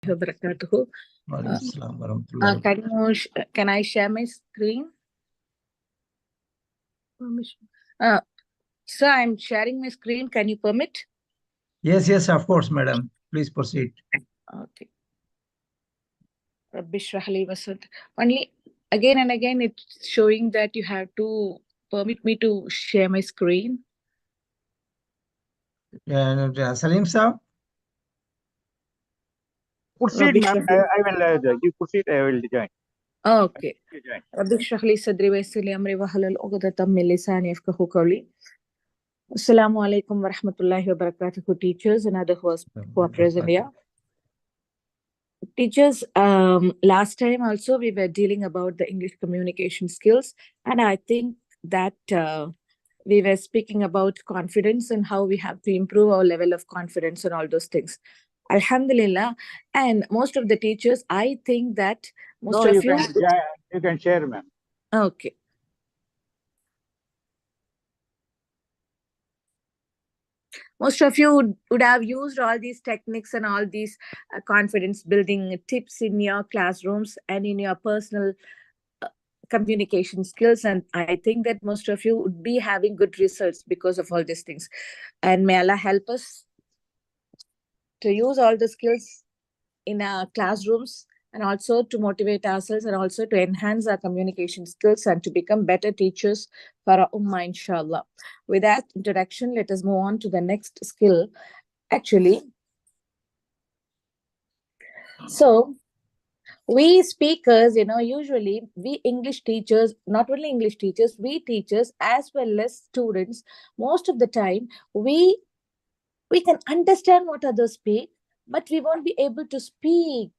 wabarakatuh. Can I share my screen? Sir, I'm sharing my screen. Can you permit? Yes, of course, madam. Please proceed. Okay. Rabbi shrah li wasad. Only again and again, it's showing that you have to permit me to share my screen. Salim sir? Proceed, ma'am. I will you proceed. I will join. Okay. Rabbi shrah li sadri wa yassir li amri wahlul 'uqdatam min lisani yafqahu qawli. Assalamu alaikum wa rahmatullahi wa barakatuh, teachers and others who are present here. Teachers, last time also we were dealing about the English communication skills, and I think that we were speaking about confidence and how we have to improve our level of confidence and all those things. Alhamdulillah. And most of the teachers, I think that most of you... You can share, ma'am. Okay. Most of you would have used all these techniques and all these confidence building tips in your classrooms and in your personal communication skills. And I think that most of you would be having good results because of all these things. And may Allah help us to use all the skills in our classrooms and also to motivate ourselves and also to enhance our communication skills and to become better teachers for our ummah, inshallah. With that introduction, let us move on to the next skill. Actually, so we speakers, usually we English teachers, not only English teachers, we teachers as well as students, most of the time, we can understand what others speak, but we won't be able to speak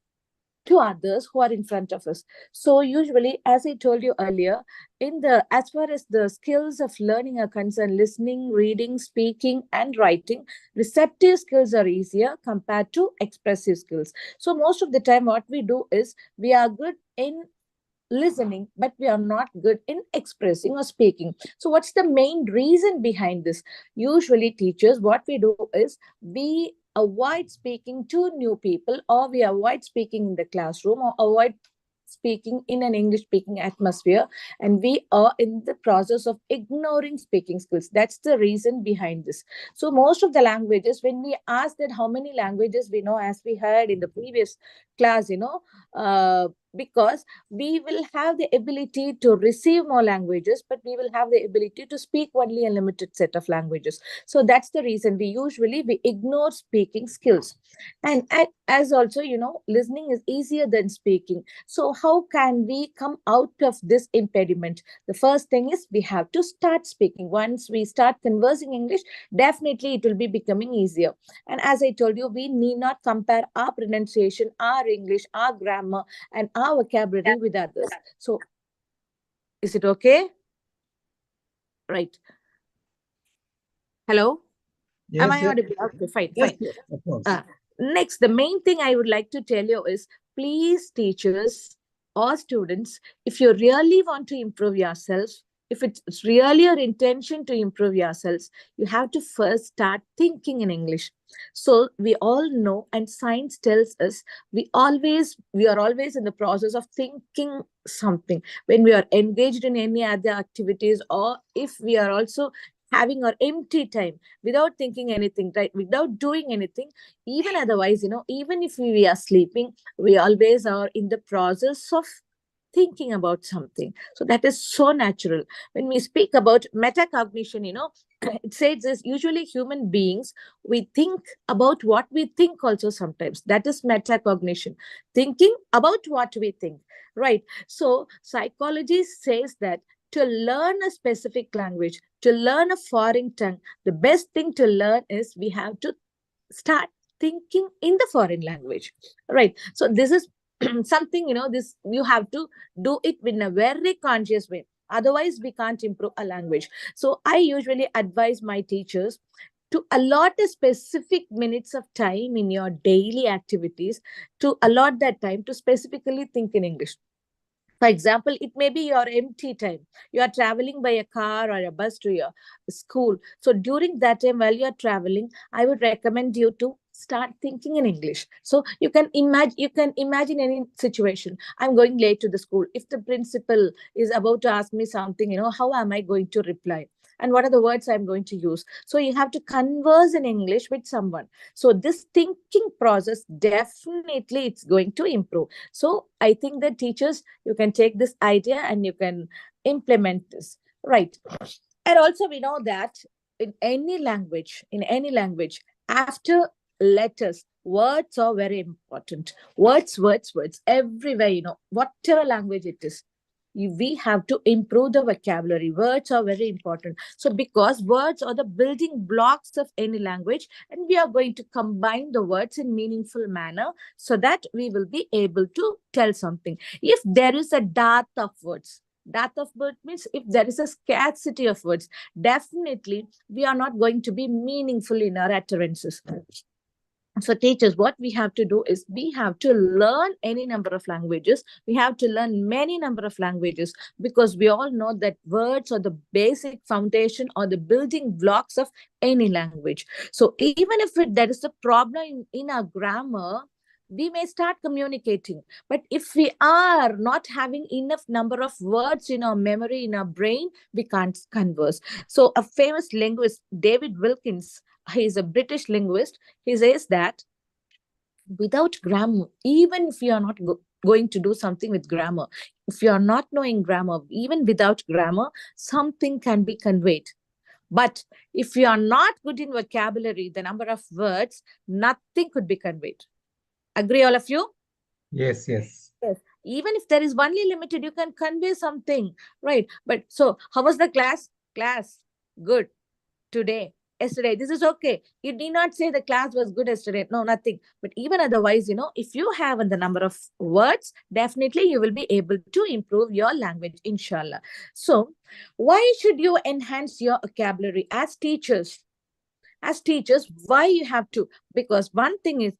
to others who are in front of us. So usually, as I told you earlier, as far as the skills of learning are concerned, listening, reading, speaking, and writing, receptive skills are easier compared to expressive skills. So most of the time, what we do is we are good in listening, but we are not good in expressing or speaking. So what's the main reason behind this? Usually, teachers, what we do is we avoid speaking to new people, or we avoid speaking in the classroom, or avoid speaking in an English speaking atmosphere, and we are in the process of ignoring speaking skills. That's the reason behind this. So most of the languages, when we ask that how many languages we know, as we heard in the previous class, because we will have the ability to receive more languages, but we will have the ability to speak only a limited set of languages. So that's the reason we ignore speaking skills. And as also, listening is easier than speaking. So how can we come out of this impediment? The first thing is we have to start speaking. Once we start conversing English, definitely it will be becoming easier. And as I told you, we need not compare our pronunciation, our English, our grammar, and our vocabulary with others. So, is it okay? Right. Hello? Yes, am I audible? Okay, fine. Yes, of course. Next, the main thing I would like to tell you is, please, teachers or students, if you really want to improve yourself, if it's really your intention to improve yourselves, you have to first start thinking in English. So we all know, and science tells us, we are always in the process of thinking something when we are engaged in any other activities, or if we are also having our empty time without thinking anything, right? Without doing anything, even otherwise, even if we are sleeping, we always are in the process of thinking about something. So that is so natural. When we speak about metacognition, it says this, usually human beings, we think about what we think also sometimes. That is metacognition, thinking about what we think, right? So psychology says that to learn a specific language, to learn a foreign tongue, the best thing to learn is we have to start thinking in the foreign language, right? So this is something, this you have to do it in a very conscious way. Otherwise, we can't improve a language. So I usually advise my teachers to allot a specific minutes of time in your daily activities, to allot that time to specifically think in English. For example, it may be your empty time. You are traveling by a car or a bus to your school. So during that time, while you are traveling, I would recommend you to start thinking in English. So you can imagine any situation. I'm going late to the school. If the principal is about to ask me something, how am I going to reply? And what are the words I'm going to use? So you have to converse in English with someone. So this thinking process, definitely it's going to improve. So I think that teachers, you can take this idea and you can implement this, right? And also we know that in any language, after letters, words are very important. Words everywhere, whatever language it is, we have to improve the vocabulary. Words are very important. So because words are the building blocks of any language, and we are going to combine the words in meaningful manner so that we will be able to tell something. If there is a dearth of words, dearth of words means if there is a scarcity of words, definitely we are not going to be meaningful in our utterances. So teachers, what we have to do is we have to learn any number of languages. We have to learn many number of languages, because we all know that words are the basic foundation or the building blocks of any language. So even if there is a problem in our grammar, we may start communicating. But if we are not having enough number of words in our memory, in our brain, we can't converse. So a famous linguist, David Wilkins, he is a British linguist. He says that without grammar, even if you are not going to do something with grammar, if you are not knowing grammar, even without grammar, something can be conveyed. But if you are not good in vocabulary, the number of words, nothing could be conveyed. Agree, all of you? Yes, yes. Yes. Even if there is only limited, you can convey something, right? But so, how was the class? Class, good. Today, yesterday, this is okay. You need not say the class was good yesterday. No, nothing. But even otherwise, if you have the number of words, definitely you will be able to improve your language, inshallah. So, why should you enhance your vocabulary as teachers? As teachers, why you have to? Because one thing is,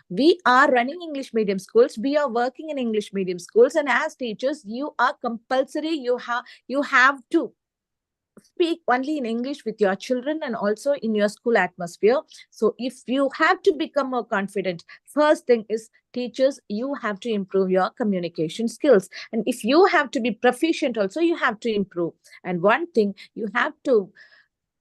we are running English medium schools, we are working in English medium schools, and as teachers, you are compulsory, you have to speak only in English with your children and also in your school atmosphere. So if you have to become more confident, first thing is, teachers, you have to improve your communication skills. And if you have to be proficient also, you have to improve. And one thing, you have to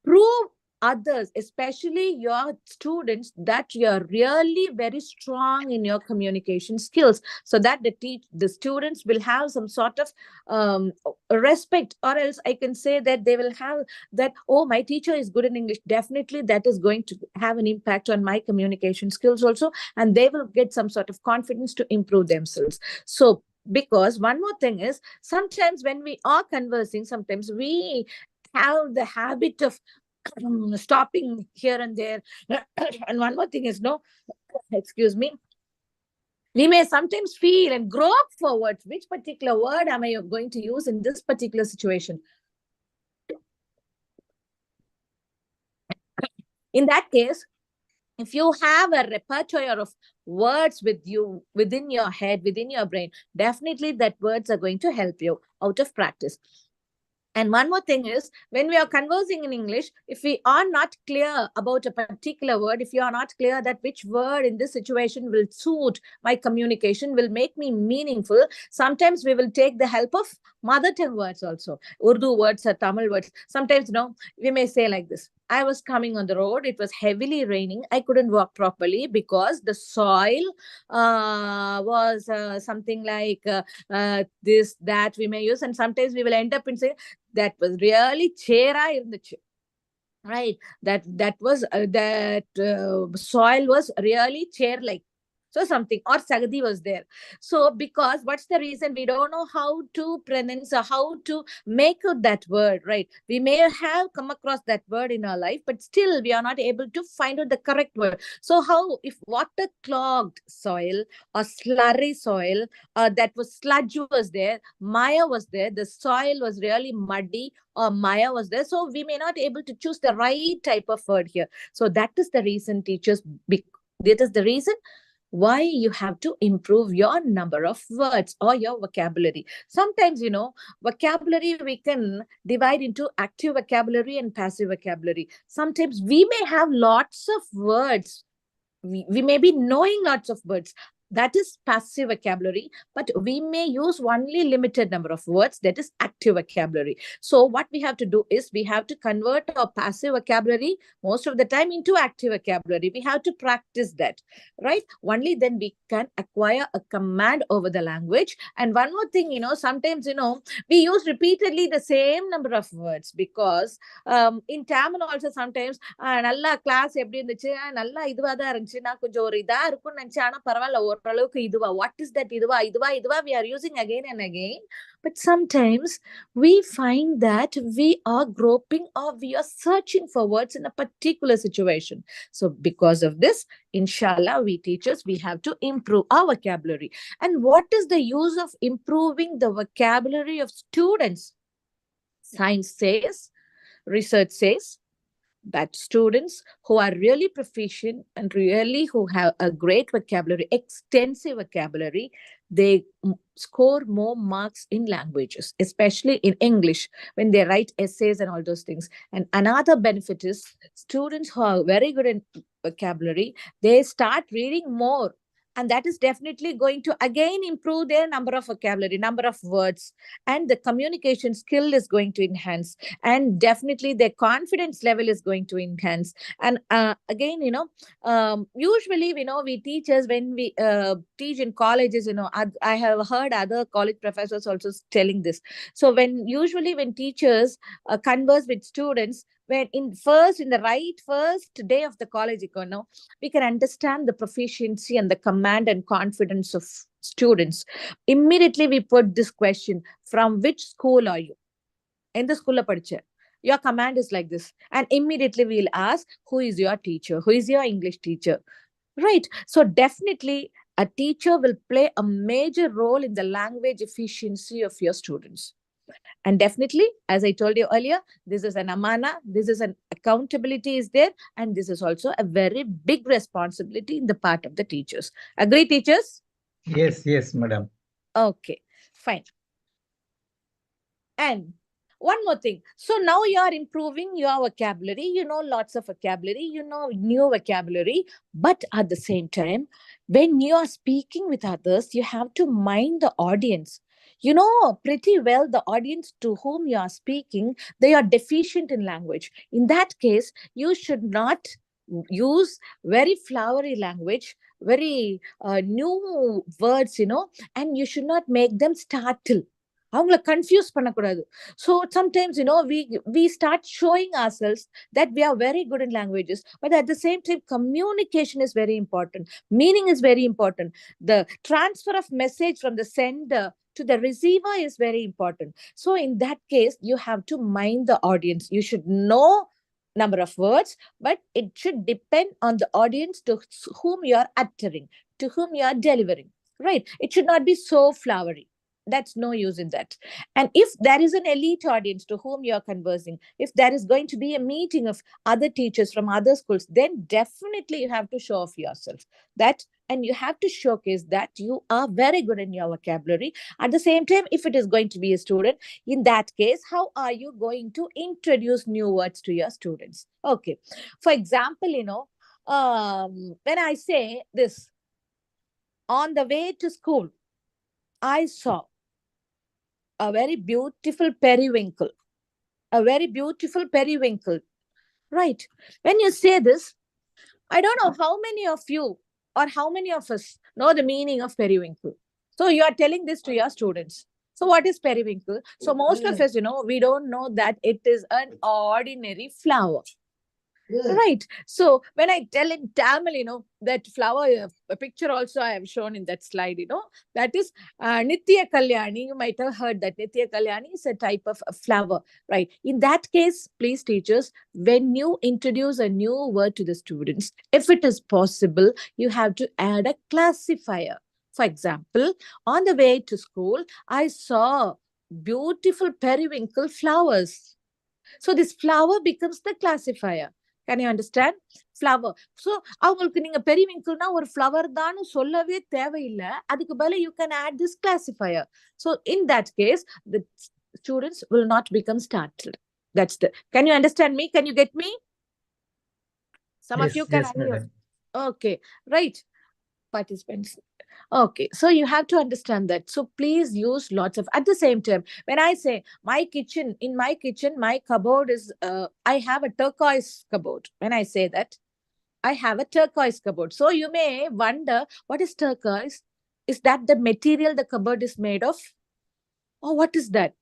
prove others, especially your students, that you are really very strong in your communication skills, so that the students will have some sort of respect, or else I can say that they will have that, oh, my teacher is good in English, definitely that is going to have an impact on my communication skills also, and they will get some sort of confidence to improve themselves. So because one more thing is, sometimes when we are conversing, sometimes we have the habit of stopping here and there. And one more thing is, excuse me, we may sometimes feel and grow up forward, which particular word am I going to use in this particular situation? In that case, if you have a repertoire of words with you within your head, within your brain, definitely that words are going to help you out of practice. And one more thing is, when we are conversing in English, if we are not clear about a particular word, if you are not clear that which word in this situation will suit my communication, will make me meaningful, sometimes we will take the help of mother tongue words also, Urdu words or Tamil words. Sometimes, we may say like this: I was coming on the road, it was heavily raining, I couldn't walk properly because the soil was something like this, that we may use. And sometimes we will end up in saying, that was really chera irunduchu, right? That was that soil was really chair like. So something, or sagadi was there. So because what's the reason? We don't know how to pronounce or how to make out that word, right? We may have come across that word in our life, but still we are not able to find out the correct word. So how, if water clogged soil or slurry soil, that was sludge was there, mire was there, the soil was really muddy, or maya was there, so we may not able to choose the right type of word here. So that is the reason, teachers, that is the reason why you have to improve your number of words or your vocabulary. Sometimes, vocabulary we can divide into active vocabulary and passive vocabulary. Sometimes we may have lots of words we may be knowing lots of words. That is passive vocabulary, but we may use only limited number of words. That is active vocabulary. So what we have to do is we have to convert our passive vocabulary most of the time into active vocabulary. We have to practice that, right? Only then we can acquire a command over the language. And one more thing, sometimes, we use repeatedly the same number of words because in Tamil also sometimes நல்லா class எப்படி இருந்துச்சு, நல்லா இதுவா தான் இருந்துச்சு, நான் கொஞ்சம் ஒரு இதா இருக்கும்னு நினைச்சேன், ஆனா பரவாயில்ல ஓரளவுக்கு இதுவா, வாட் இஸ் தட், இதுவா we are using again and again. But sometimes we find that we are groping or we are searching for words in a particular situation. So because of this, inshallah, we teachers, we have to improve our vocabulary. And what is the use of improving the vocabulary of students? Science says, research says, that students who are really proficient and really who have a great vocabulary, extensive vocabulary, they score more marks in languages, especially in English, when they write essays and all those things. And another benefit is students who are very good in vocabulary, they start reading more. And that is definitely going to again improve their number of vocabulary, number of words, and the communication skill is going to enhance, and definitely their confidence level is going to enhance. And again, usually we teachers, when we teach in colleges, I have heard other college professors also telling this. So when teachers converse with students, when in the first day of the college, we can understand the proficiency and the command and confidence of students. Immediately we put this question: from which school are you? In the school padicha, your command is like this. And immediately we'll ask, who is your teacher? Who is your English teacher? Right. So definitely a teacher will play a major role in the language efficiency of your students. And definitely, as I told you earlier, this is an amana, this is an accountability is there, and this is also a very big responsibility in the part of the teachers. Agree, teachers? Yes, madam. Okay, fine. And one more thing. So now you are improving your vocabulary. You know lots of vocabulary. You know new vocabulary. But at the same time, when you are speaking with others, you have to mind the audience. You know pretty well the audience to whom you are speaking, they are deficient in language. In that case, you should not use very flowery language, very new words, and you should not make them startle. அவங்கள confuse பண்ணக்கூடாது. So sometimes, we start showing ourselves that we are very good in languages, but at the same time, communication is very important. Meaning is very important. The transfer of message from the sender to the receiver is very important. So in that case, you have to mind the audience. You should know number of words, but it should depend on the audience to whom you are uttering, to whom you are delivering. Right? It should not be so flowery. That's no use in that. And if there is an elite audience to whom you are conversing, if there is going to be a meeting of other teachers from other schools, then definitely you have to show off yourself that, and you have to showcase that you are very good in your vocabulary. At the same time, if it is going to be a student, in that case, how are you going to introduce new words to your students? Okay. For example, when I say this, on the way to school, I saw a very beautiful periwinkle. A very beautiful periwinkle. Right. When you say this, I don't know how many of you or how many of us know the meaning of periwinkle. So you are telling this to your students. So what is periwinkle? So most of us, we don't know that it is an ordinary flower. Right. So when I tell in Tamil, that flower, a picture also I have shown in that slide, that is Nitya Kalyani. You might have heard that Nitya Kalyani is a type of a flower. Right. In that case, please teachers, when you introduce a new word to the students, if it is possible, you have to add a classifier. For example, on the way to school, I saw beautiful periwinkle flowers. So this flower becomes the classifier. Can you understand? Flower. So அவங்களுக்கு நீங்க பெரியவிங்கிள்னா ஒரு flower தான் சொல்லவே தேவையில்லை. அதுக்கு பதிலா you can add this classifier. So in that case, the students will not become startled. That's the. Can you understand me? Can you get me? Some of you can. Yes, madam. Okay, right. Participants. Okay, so you have to understand that. So please use lots of, at the same time, when I say my kitchen, in my kitchen, my cupboard is, I have a turquoise cupboard. When I say that, I have a turquoise cupboard. So you may wonder, what is turquoise? Is that the material the cupboard is made of? Or what is that?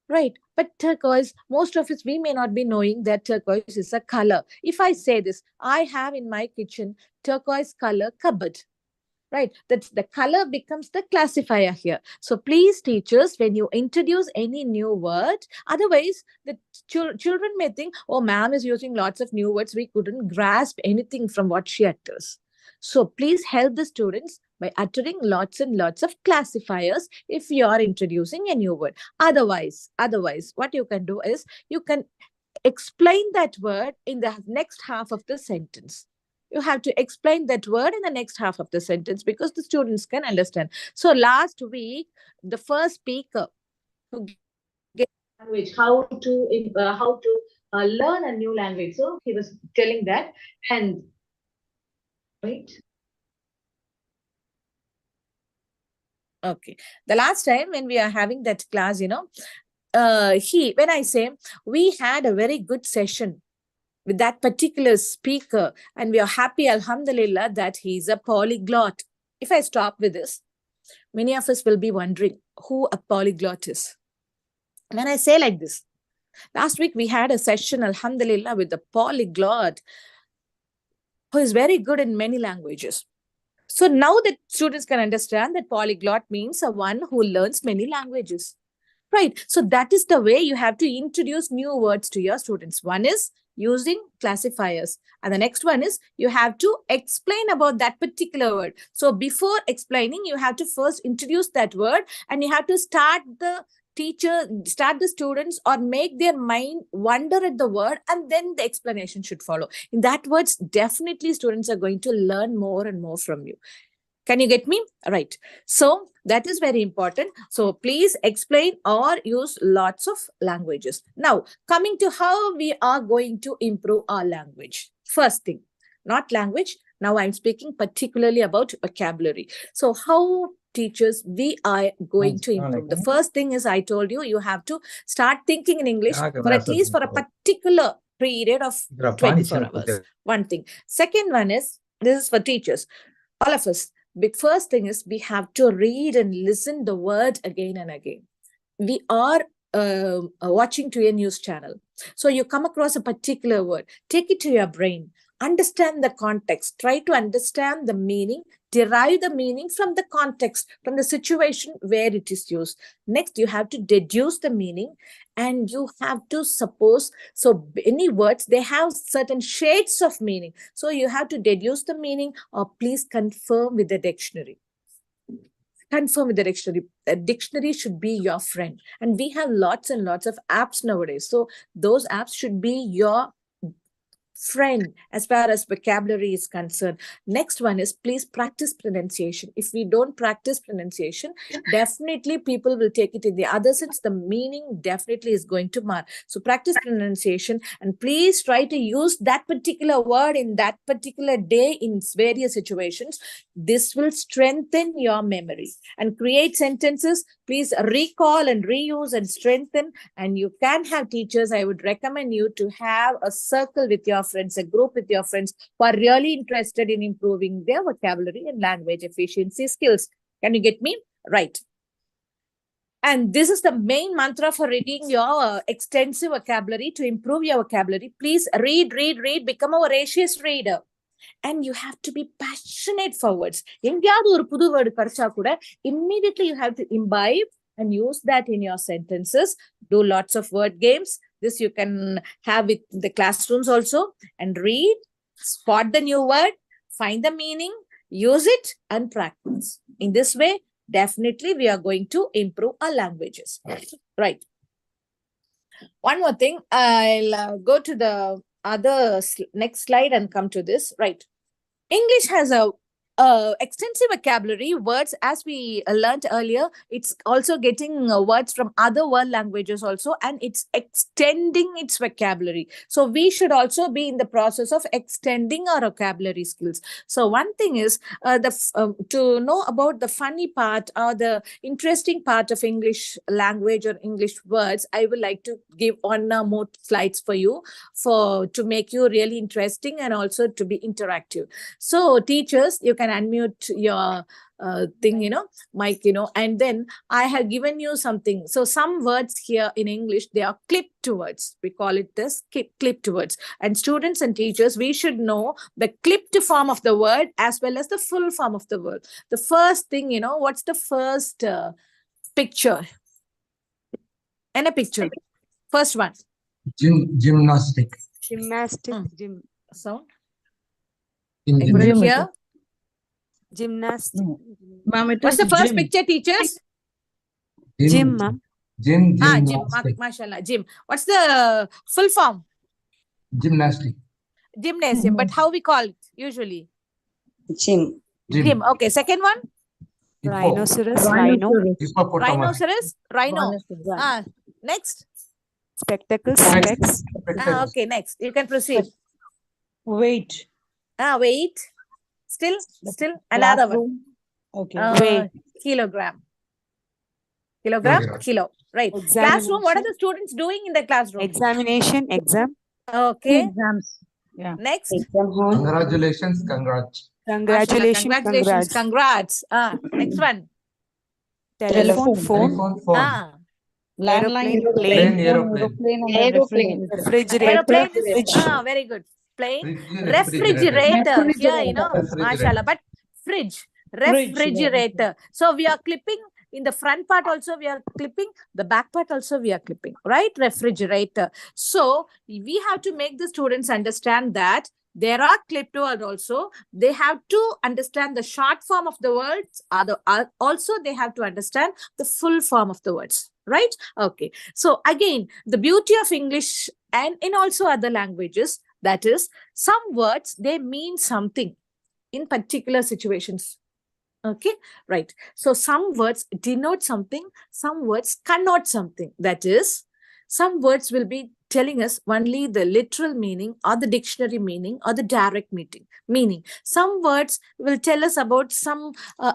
Right. But turquoise, most of us, we may not be knowing that turquoise is a color. If I say this, I have in my kitchen turquoise color cupboard. Right. That's the color becomes the classifier here. So please, teachers, when you introduce any new word, otherwise the children may think, oh, ma'am is using lots of new words. We couldn't grasp anything from what she utters. So please help the students by uttering lots and lots of classifiers if you are introducing a new word. Otherwise, what you can do is you can explain that word in the next half of the sentence. You have to explain that word in the next half of the sentence because the students can understand. So last week, the first speaker who gave language, how to learn a new language. So he was telling that, and right. Okay. The last time when we are having that class, when I say we had a very good session with that particular speaker, and we are happy, alhamdulillah, that he's a polyglot. If I stop with this, many of us will be wondering who a polyglot is. When I say like this, last week we had a session, alhamdulillah, with a polyglot who is very good in many languages. So now that students can understand that polyglot means a one who learns many languages. Right. So that is the way you have to introduce new words to your students. One is using classifiers. And the next one is you have to explain about that particular word. So before explaining, you have to first introduce that word and you have to start the students or make their mind wonder at the word, and then the explanation should follow. In that words, definitely students are going to learn more and more from you. Can you get me? Right. So that is very important. So please explain or use lots of languages. Now, coming to how we are going to improve our language. First thing, not language. Now I'm speaking particularly about vocabulary. So how teachers we are going to improve. The first thing is I told you, you have to start thinking in English for at least for a particular period of 24 hours. One thing. Second one is, this is for teachers, all of us. Big first thing is we have to read and listen the word again and again. We are watching to a news channel. So you come across a particular word, take it to your brain, understand the context, try to understand the meaning, derive the meaning from the context, from the situation where it is used. Next, you have to deduce the meaning and you have to suppose, so any words, they have certain shades of meaning. So you have to deduce the meaning or please confirm with the dictionary. Confirm with the dictionary. A dictionary should be your friend. And we have lots and lots of apps nowadays. So those apps should be your friend as far as vocabulary is concerned. Next one is please practice pronunciation. If we don't practice pronunciation, definitely people will take it in the other sense. The meaning definitely is going to mar. So practice pronunciation and please try to use that particular word in that particular day in various situations. This will strengthen your memory and create sentences. Please recall and reuse and strengthen. And you can have teachers. I would recommend you to have a circle with your friends, a group with your friends who are really interested in improving their vocabulary and language efficiency skills. Can you get me? Right. And this is the main mantra for reading your extensive vocabulary to improve your vocabulary. Please read, become a voracious reader. And you have to be passionate for words. Immediately you have to imbibe and use that in your sentences. Do lots of word games. This you can have with the classrooms also. And read, spot the new word, find the meaning, use it and practice. In this way, definitely we are going to improve our languages. Right. One more thing, I'll go to the other next slide and come to this. Right. English has a extensive vocabulary words, as we learned earlier. It's also getting words from other world languages also, and it's extending its vocabulary. So we should also be in the process of extending our vocabulary skills. So one thing is to know about the funny part or the interesting part of English language or English words. I would like to give one more slides for you, for to make you really interesting and also to be interactive. So teachers, you can unmute your thing, mic, and then I have given you something. So some words here in English, they are clipped words. We call it this clipped words. And students and teachers, we should know the clipped form of the word as well as the full form of the word. The first thing, what's the first picture? And a picture. First one. Gymnastic. Gymnastic. Gym. Sound? Gym. Here. Gymnastic. Ma'am, it What's is the first gym. picture, teachers? Gym, ma'am. Gym. Gym. Gymnastic. Mashallah. Gym. What's the full form? Gymnastic. Gymnasium. But how we call it usually? Gym. Gym. Okay. Second one? Rhinoceros. Rhino. Hippopotamus. Rhinoceros. Rhino. Next. Spectacles. Specs. Okay. Next. You can proceed. Weight. Weight. Still. Another one. Okay. Weight. Kilogram. Kilogram. Kilo. Right. Classroom. What are the students doing in the classroom? Examination. Exam. Okay. Exams. Yeah. Next. Exam hall. Congratulations. Congrats. Congratulations. Congrats. Next one. Telephone. Phone. Phone. Landline. Plane. Aeroplane. Refrigerator. Aeroplane is Fridge. very good. Plane. Refrigerator. Refrigerator. Here, mashallah. But fridge. Refrigerator. So we are clipping in the front part also, we are clipping. The back part also we are clipping. Right? Refrigerator. So we have to make the students understand that there are clipped words also. They have to understand the short form of the words. Also, they have to understand the full form of the words. Right? Okay. So again, the beauty of English and in also other languages, that is, some words, they mean something in particular situations. Okay, right. So some words denote something, some words connote something. That is, some words will be telling us only the literal meaning or the dictionary meaning or the direct meaning. Some words will tell us about some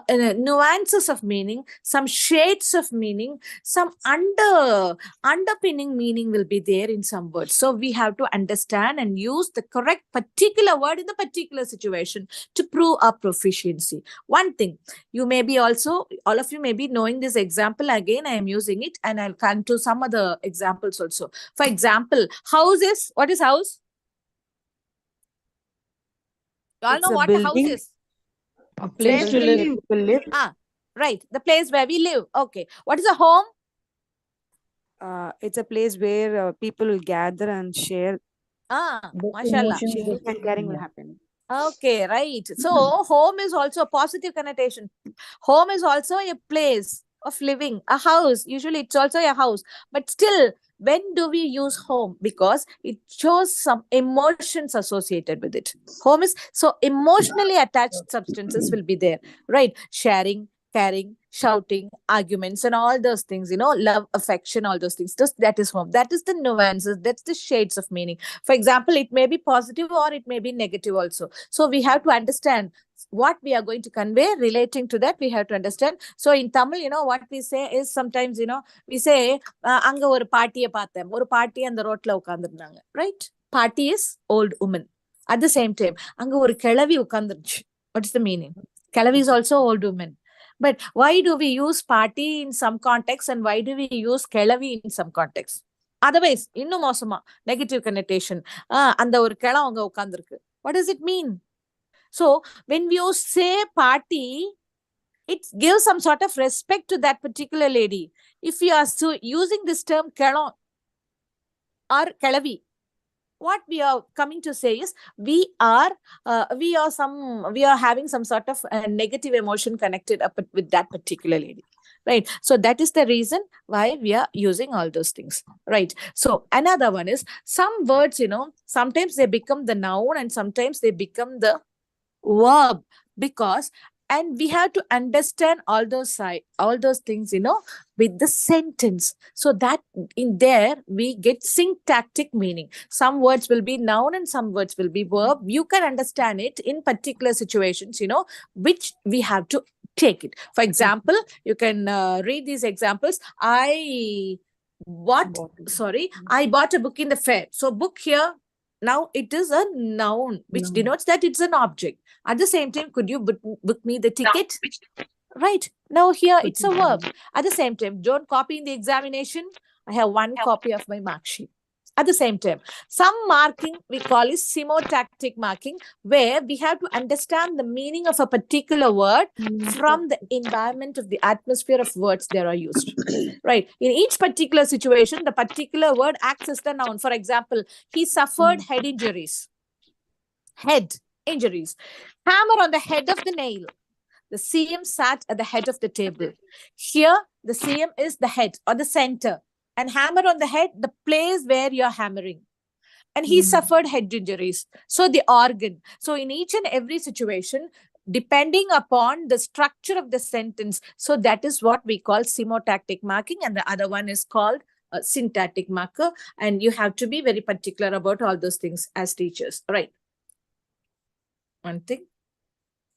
nuances of meaning, some shades of meaning, some underpinning meaning will be there in some words. So we have to understand and use the correct particular word in the particular situation to prove our proficiency. One thing, you may be also, all of you may be knowing this example. Again, I am using it and I'll come to some other examples also. For example, house is, what is house? You all It's know a what a house building. is? A place to live. People live. Right, the place where we live. Okay. What is a home? It's a place where people will gather and share. Mashallah. Sharing and caring will happen. Okay, right. So home is also a positive connotation. Home is also a place of living, a house. Usually it's also a house. But still, when do we use home? Because it shows some emotions associated with it. Home is, so emotionally attached substances will be there, right? Sharing, caring, shouting, arguments, and all those things, love, affection, all those things. That is home. That is the nuances. That's the shades of meaning. For example, it may be positive or it may be negative also. So we have to understand what we are going to convey relating to that. We have to understand. So in Tamil, what we say is sometimes, we say, anga oru party paathem. Oru party and the rotla ukandirundanga. Right? Party is old woman. At the same time, anga oru kelavi ukandirunchu. What is the meaning? Kelavi is also old woman. But why do we use party in some context and why do we use kelavi in some context? Otherwise, innum mosama, negative connotation. Anda oru kela anga ukandirukku. What does it mean? So when we say party, it gives some sort of respect to that particular lady. If you are using this term kela or kelavi, what we are coming to say is we are having some sort of negative emotion connected up with that particular lady, right? So that is the reason why we are using all those things, right? So another one is some words, sometimes they become the noun and sometimes they become the verb because, and we have to understand all those things, with the sentence. So that in there we get syntactic meaning. Some words will be noun and some words will be verb. You can understand it in particular situations, which we have to take it. For example, you can read these examples. I bought a book in the fair. So book here, now it is a noun, which denotes that it's an object. At the same time, could you book me the ticket? Right. Now here it's a verb. At the same time, don't copy in the examination. I have one copy of my mark sheet. At the same time, some marking we call is semotactic marking, where we have to understand the meaning of a particular word from the environment of the atmosphere of words that are used. Right. In each particular situation, the particular word acts as the noun. For example, he suffered head injuries. Head injuries. Hammer on the head of the nail. The CM sat at the head of the table. Here, the CM is the head or the center. And hammer on the head, the place where you're hammering. And he suffered head injuries. So the organ. So in each and every situation, depending upon the structure of the sentence, so that is what we call semotactic marking, and the other one is called syntactic marker. And you have to be very particular about all those things as teachers. Right. One thing.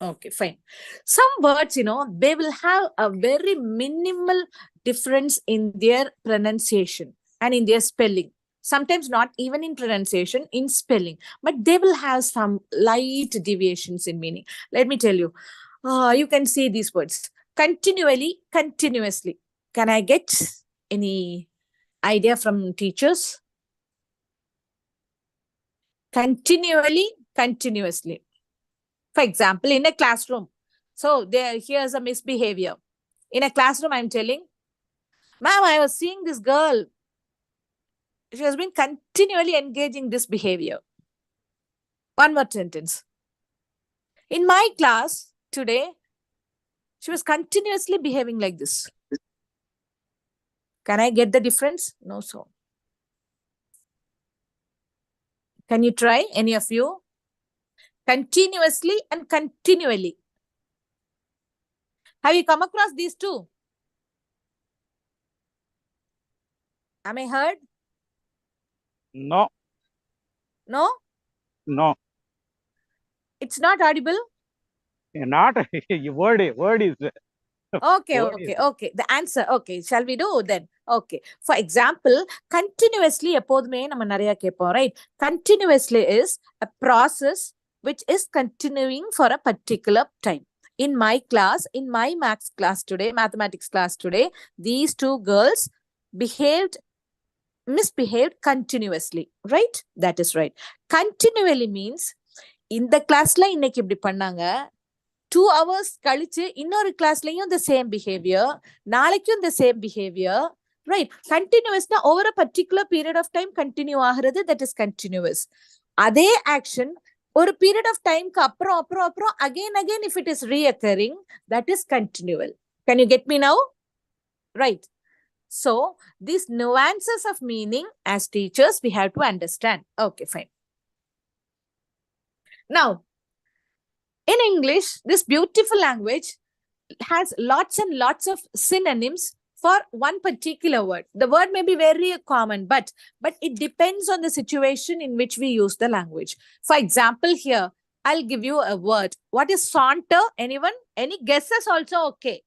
Okay, fine. Some words, they will have a very minimal difference in their pronunciation and in their spelling. Sometimes not even in pronunciation, in spelling, but they will have some light deviations in meaning. Let me tell you, you can see these words. Continually, continuously. Can I get any idea from teachers? Continually, continuously. For example, in a classroom. So here's a misbehavior. In a classroom, I'm telling, ma'am, I was seeing this girl. She has been continually engaging this behavior. One more sentence. In my class today, she was continuously behaving like this. Can I get the difference? No, so. Can you try, any of you? Continuously and continually. Have you come across these two? Am I heard? No. No? No. It's not audible? Not word is. Okay. The answer. Okay. Shall we do then? Okay. For example, continuously, right? Continuously is a process which is continuing for a particular time. In my class, in my mathematics class today, these two girls misbehaved continuously, right? That is right. Continually means, in the class la innekku ipdi pannanga, 2 hours kalichu innoru class layum the same behavior, nalaikkum the same behavior, right? Continuous na over a particular period of time continue ஆகிறது, that is continuous. அதே action ஒரு period of time க்கு அப்புறம் again if it is reoccurring, that is continual. Can you get me now? Right. So these nuances of meaning as teachers we have to understand. Okay, fine. Now, in English, this beautiful language has lots and lots of synonyms for one particular word. The word may be very common, but it depends on the situation in which we use the language. For example, here, I'll give you a word. What is saunter? Anyone? Any guesses also? Okay.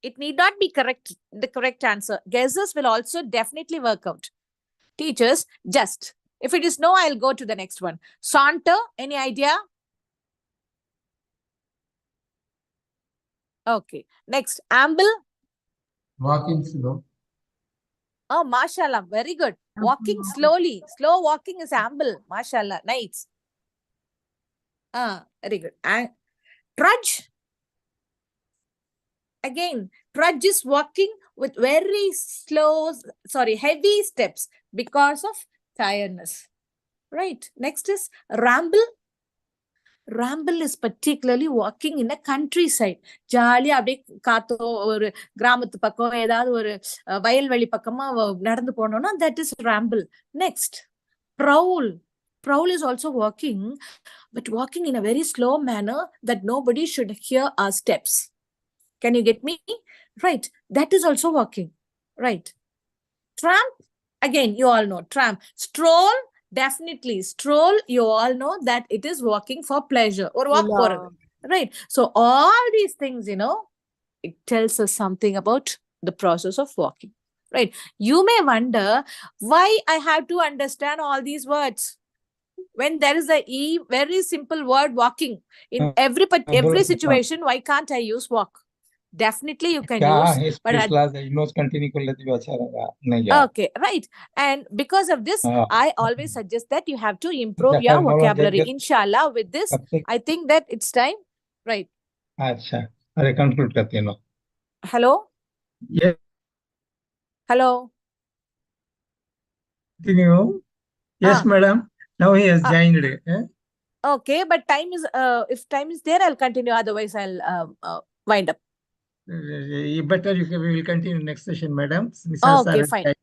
It need not be correct, the correct answer. Guesses will also definitely work out. Teachers, just. If it is no, I'll go to the next one. Saunter, any idea? Okay. Next, amble. Walking slow. Oh, mashallah. Very good. Walking slowly. Slow walking is amble. Mashallah. Nice. Very good. And trudge. Again, trudge is walking with very heavy steps because of tiredness. Right. Next is ramble. Ramble is particularly walking in a countryside. Jolly அப்படியே காத்தோ ஒரு கிராமத்து பக்கம் ஏதாவது ஒரு வயல்வெளி பக்கமா நடந்து போனோம்னா that is ramble. Next, prowl. Prowl is also walking, but walking in a very slow manner that nobody should hear our steps. Can you get me? Right. That is also walking. Right. Tramp, again, you all know. Tramp. Stroll, definitely. Stroll, you all know that it is walking for pleasure or walk for. Right. So all these things, it tells us something about the process of walking. Right. You may wonder why I have to understand all these words when there is a very simple word walking in every situation. Why can't I use walk? Definitely you can use, but okay, right. And because of this, I always suggest that you have to improve your vocabulary. Inshallah, with this, I think that it's time. Right. अच्छा, अरे conclude करते हैं ना. Hello? Yes, Hello? continue. Yes, madam. Now he has joined. Okay, but time is, if time is there, I'll continue. Otherwise, I'll wind up. Better we will continue next session, madam. Okay, fine. And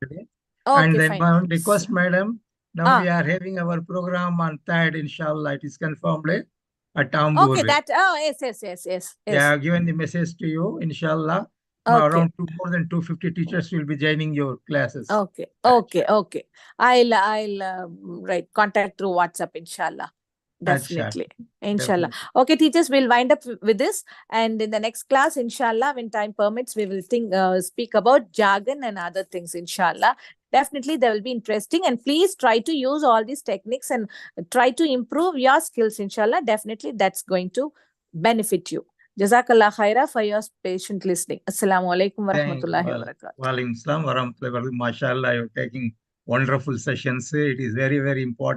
Okay, then fine. request, madam. Now we are having our program on 3rd, inshallah. It is confirmed at Tambur. Okay, that, yes. Yeah, given the message to you, inshallah. Okay. Around more than 250 teachers will be joining your classes. Okay. I'll right, contact through WhatsApp, inshallah. Definitely. Inshallah. Okay, teachers, we'll wind up with this. And in the next class, inshallah, when time permits, we will speak about jargon and other things, inshallah. Definitely, they will be interesting. And please try to use all these techniques and try to improve your skills, inshallah. Definitely, that's going to benefit you. Jazakallah khaira for your patient listening. Assalamu alaikum wa rahmatullahi wa barakatuh. Wa alaikum assalam wa rahmatullahi wa barakatuh. MashaAllah, you're taking wonderful sessions. It is very, very important